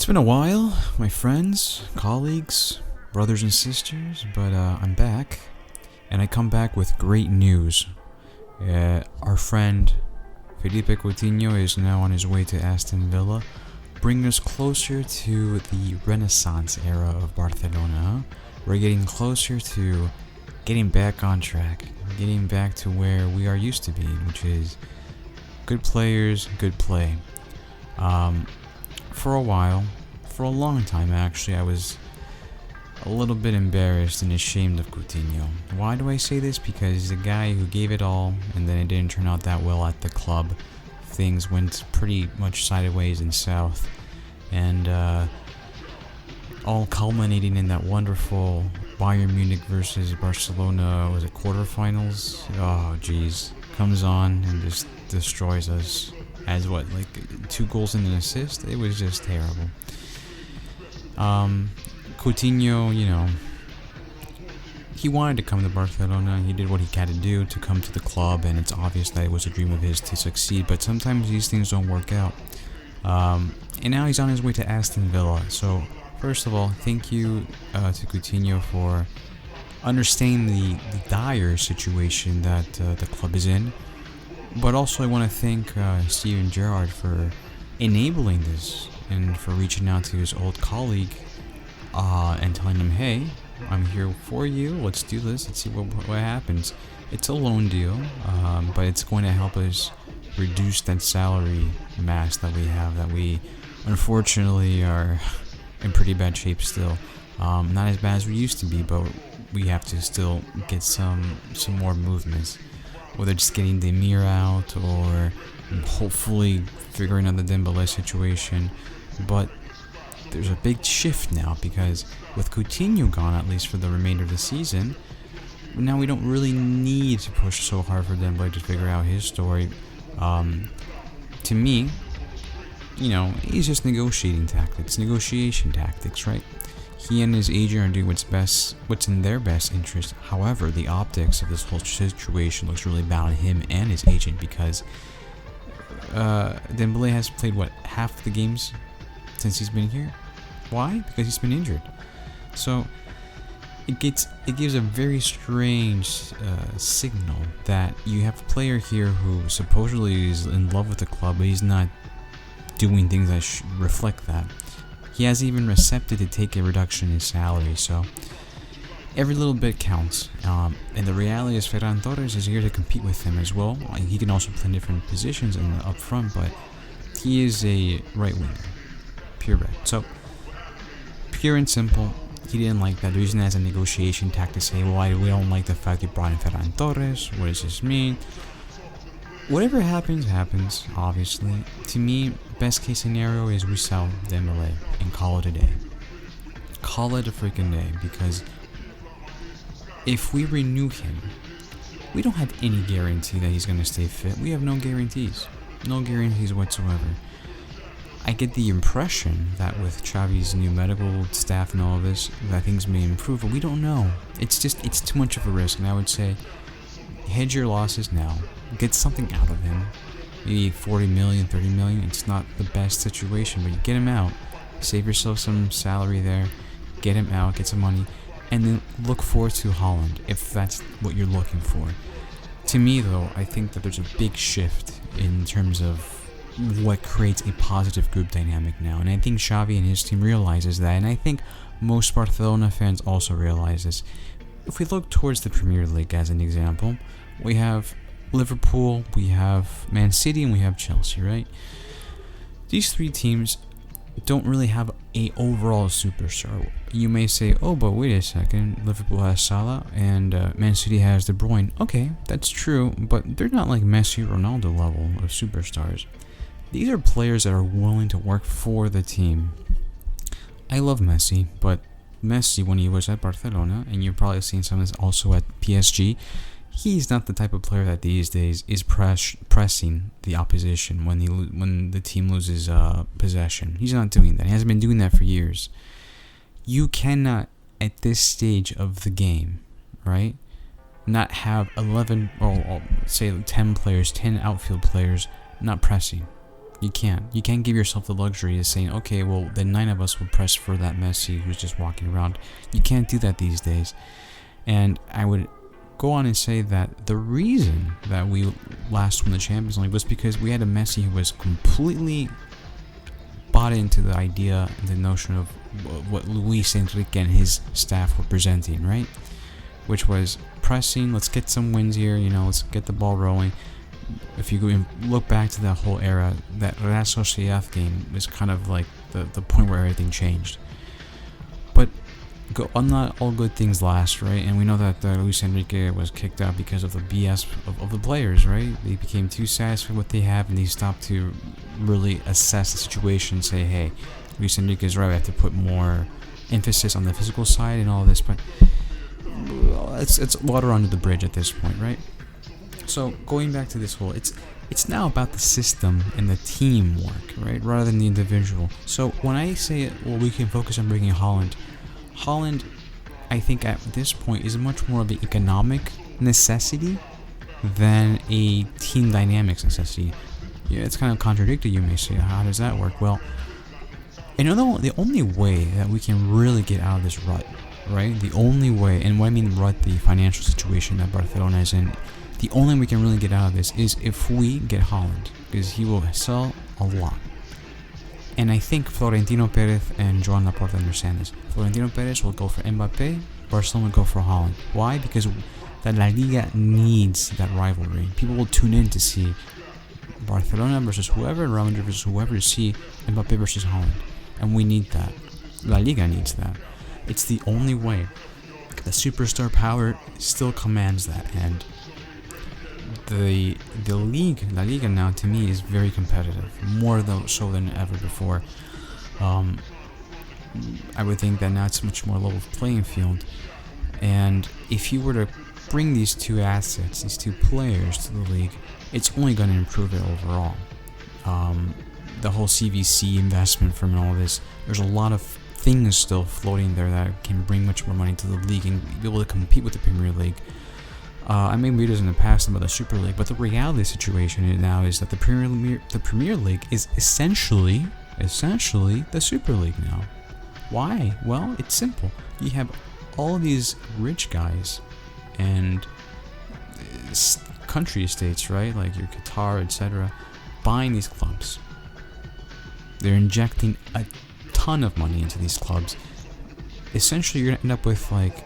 been a while, my friends, colleagues, brothers and sisters, but I'm back, and I come back with great news. Our friend Felipe Coutinho is now on his way to Aston Villa, bringing us closer to the Renaissance era of Barcelona. We're getting closer to getting back on track, getting back to where we are used to be, which is good players, good play. For a while, for a long time actually, I was a little bit embarrassed and ashamed of Coutinho. Why do I say this? Because he's a guy who gave it all, and then it didn't turn out that well at the club. Things went pretty much sideways and south, and all culminating in that wonderful Bayern Munich versus Barcelona, was it quarterfinals? Oh jeez, comes on and just destroys us. As what, like 2 goals and an assist? It was just terrible. Coutinho, he wanted to come to Barcelona. He did what he had to do to come to the club, and it's obvious that it was a dream of his to succeed, but sometimes these things don't work out. And now he's on his way to Aston Villa. So, first of all, thank you to Coutinho for understanding the dire situation that the club is in. But also I want to thank Steven Gerrard for enabling this and for reaching out to his old colleague and telling him, hey, I'm here for you, let's do this, let's see what happens. It's a loan deal, but it's going to help us reduce that salary mass that we have, that we unfortunately are in pretty bad shape still. Not as bad as we used to be, but we have to still get some more movements. Whether just getting Demir out or hopefully figuring out the Dembele situation. But there's a big shift now because with Coutinho gone, at least for the remainder of the season, now we don't really need to push so hard for Dembele to figure out his story. To me, he's just negotiation tactics, right? He and his agent are doing what's in their best interest. However, the optics of this whole situation looks really bad on him and his agent because Dembele has played half the games since he's been here. Why? Because he's been injured. So it gives a very strange signal that you have a player here who supposedly is in love with the club, but he's not doing things that reflect that. He hasn't even accepted to take a reduction in salary, so every little bit counts. And the reality is Ferran Torres is here to compete with him as well. He can also play in different positions up front, but he is a right winger, pure red. So, pure and simple, he didn't like that. The reason as a negotiation tactic to say, why we don't like the fact you brought in Ferran Torres, what does this mean? Whatever happens, obviously. To me, best case scenario is we sell Dembele and call it a day. Call it a freaking day, because if we renew him, we don't have any guarantee that he's going to stay fit. We have no guarantees. No guarantees whatsoever. I get the impression that with Xavi's new medical staff and all of this, that things may improve, but we don't know. It's too much of a risk, and I would say, hedge your losses now. Get something out of him. Maybe 40 million, 30 million. It's not the best situation, but you get him out. Save yourself some salary there. Get him out, get some money, and then look forward to Holland if that's what you're looking for. To me, though, I think that there's a big shift in terms of what creates a positive group dynamic now. And I think Xavi and his team realizes that, and I think most Barcelona fans also realize this. If we look towards the Premier League as an example, we have Liverpool, we have Man City, and we have Chelsea, right? These 3 teams don't really have a overall superstar. You may say, oh, but wait a second, Liverpool has Salah and Man City has De Bruyne. Okay, that's true, but they're not like Messi, Ronaldo level of superstars. These are players that are willing to work for the team. I love Messi, but Messi, when he was at Barcelona, and you've probably seen some of this also at PSG, he's not the type of player that these days is pressing the opposition when the team loses possession. He's not doing that. He hasn't been doing that for years. You cannot, at this stage of the game, right, not have 11 or say 10 players, 10 outfield players not pressing. You can't. You can't give yourself the luxury of saying, okay, well, the 9 of us will press for that Messi who's just walking around. You can't do that these days. And I would go on and say that the reason that we last won the Champions League was because we had a Messi who was completely bought into the idea, the notion of what Luis Enrique and his staff were presenting, right? Which was pressing, let's get some wins here, let's get the ball rolling. If you go look back to that whole era, that Real Sociedad game was kind of like the point where everything changed. But not all good things last, right? And we know that Luis Enrique was kicked out because of the BS of the players, right? They became too satisfied with what they have, and they stopped to really assess the situation and say, hey, Luis Enrique is right, we have to put more emphasis on the physical side and all this. But it's water under the bridge at this point, right? So going back to this whole, it's now about the system and the teamwork, right, rather than the individual. So when I say, well, we can focus on bringing Haaland, I think at this point is much more of an economic necessity than a team dynamics necessity. Yeah, it's kind of contradictory, you may say. How does that work? Well, the only way that we can really get out of this rut, right? The only way, and when I mean rut, the financial situation that Barcelona is in, the only way we can really get out of this is if we get Haaland, because he will sell a lot. And I think Florentino Perez and Joan Laporta understand this. Florentino Perez will go for Mbappe, Barcelona will go for Haaland. Why? Because the La Liga needs that rivalry. People will tune in to see Barcelona versus whoever, and Real Madrid versus whoever, to see Mbappe versus Haaland. And we need that. La Liga needs that. It's the only way. The superstar power still commands that, and the league, La Liga now, to me, is very competitive, more so than ever before. I would think that now it's a much more level playing field, and if you were to bring these two assets, these two players to the league, it's only going to improve it overall. The whole CVC investment from all this, there's a lot of things still floating there that can bring much more money to the league and be able to compete with the Premier League. I made videos in the past about the Super League, but the reality of the situation now is that the Premier League is essentially the Super League now. Why? Well, it's simple. You have all these rich guys and country estates, right, like your Qatar, etc., buying these clubs. They're injecting a ton of money into these clubs. Essentially, you're gonna end up with like,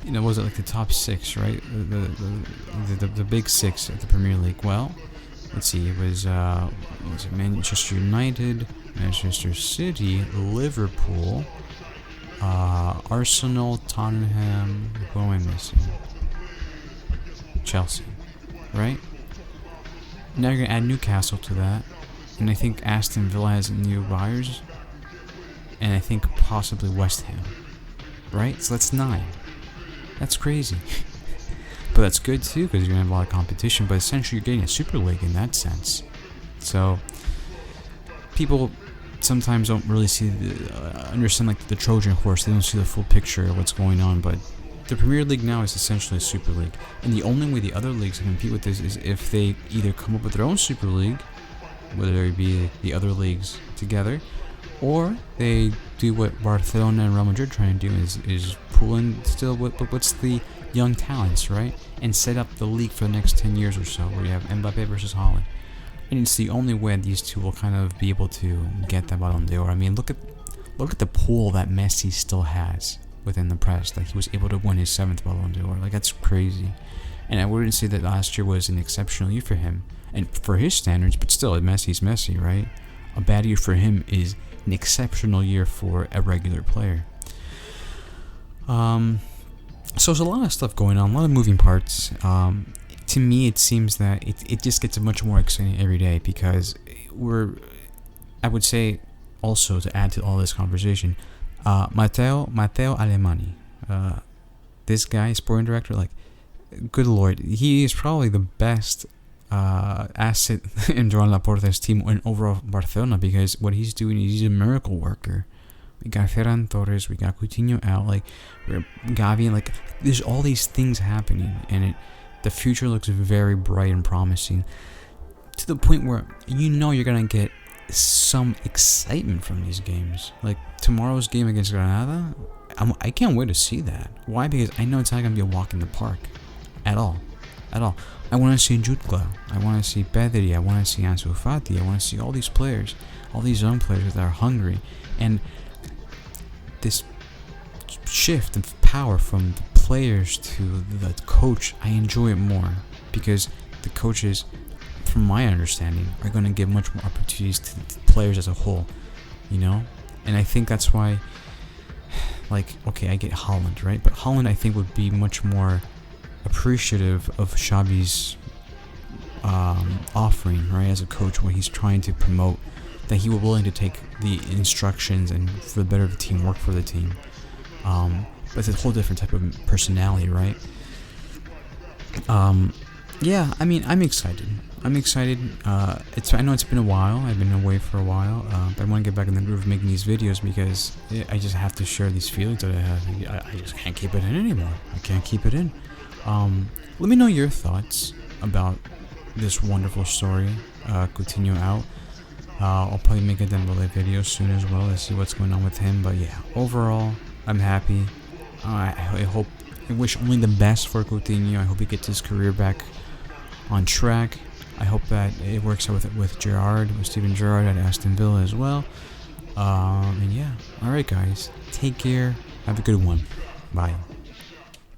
was it like the top 6, right? The big 6 at the Premier League. Well, let's see. It was Manchester United, Manchester City, Liverpool, Arsenal, Tottenham. Who am I missing? Chelsea, right? Now you're gonna add Newcastle to that, and I think Aston Villa has new buyers, and I think possibly West Ham, right? So that's 9. That's crazy. But that's good too, because you're going to have a lot of competition, but essentially you're getting a Super League in that sense. So people sometimes don't really see understand like the Trojan horse. They don't see the full picture of what's going on, but the Premier League now is essentially a Super League, and the only way the other leagues can compete with this is if they either come up with their own Super League, whether it be the other leagues together, or they do what Barcelona and Real Madrid trying to do is pull in still what's the young talents, right? And set up the league for the next 10 years or so, where you have Mbappe versus Haaland. And it's the only way these two will kind of be able to get that Ballon d'Or. I mean, look at the pool that Messi still has within the press. Like, he was able to win his 7th Ballon d'Or. Like, that's crazy. And I wouldn't say that last year was an exceptional year for him, and for his standards, but still, Messi's Messi, right? A bad year for him is an exceptional year for a regular player. So there's a lot of stuff going on, a lot of moving parts. To me, it seems that it just gets much more exciting every day, because I would say, also to add to all this conversation, Mateu Alemany, this guy, sporting director, like, good lord, he is probably the best asset in Joan Laporta's team and overall Barcelona, because what he's doing, he's a miracle worker. We got Ferran Torres, we got Coutinho out, like, Gavi, like, there's all these things happening, and the future looks very bright and promising. to the point where you know you're gonna get some excitement from these games. Like tomorrow's game against Granada, I can't wait to see that. Why? Because I know it's not gonna be a walk in the park, at all. I want to see Jutgla, I want to see Pedri, I want to see Ansu Fati, I want to see all these players, all these young players that are hungry, and this shift of power from the players to the coach, I enjoy it more because the coaches, from my understanding, are going to give much more opportunities to the players as a whole, you know? And I think that's why, like, okay, I get Holland, right? But Holland, I think, would be much more appreciative of Xabi's offering, right, as a coach, what he's trying to promote, that he was willing to take the instructions and for the better of the team, work for the team. But it's a whole different type of personality, right? Yeah, I mean, I'm excited. I know it's been a while. I've been away for a while, but I want to get back in the groove of making these videos because I just have to share these feelings that I have. I just can't keep it in anymore. I can't keep it in. Let me know your thoughts about this wonderful story, Coutinho out. I'll probably make a Dembele video soon as well to see what's going on with him. But yeah, overall, I'm happy. I wish only the best for Coutinho. I hope he gets his career back on track. I hope that it works out with Gerrard, with Steven Gerrard at Aston Villa as well. And yeah, alright guys, take care. Have a good one. Bye.